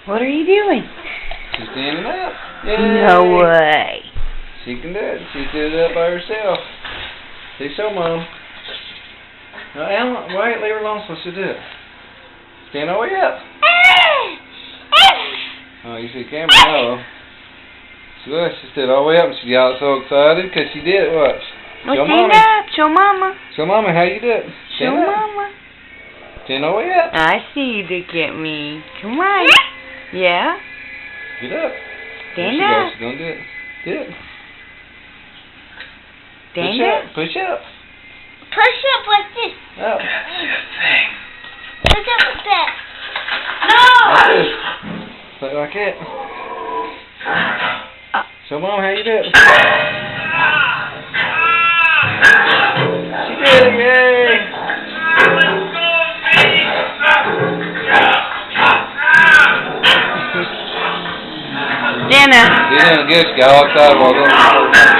What are you doing? She's standing up. Yay. No way. She can do it. She did it up by herself. See, show Mom. No, Alan, wait, leave her alone so she'll do it. Stand all the way up. Oh, you see the camera? No. She was. She stood all the way up and she got so excited because she did it. Watch. Well, Show stand Mommy. up. Show Mama. Show Mama how you do it. Show Stand up. Mama. Stand all the way up. I see you look at me. Come on. Yeah? Get up. Stand there she up. goes. She's going to do it. Do it. Stand Push up. up. Push up. Push up like this. Up. That's your thing. Push up like that. Like No! this. Play like that. Show Mom how you do it. She did it. Yay. Jenna. You're doing good. She got all excited while doing it.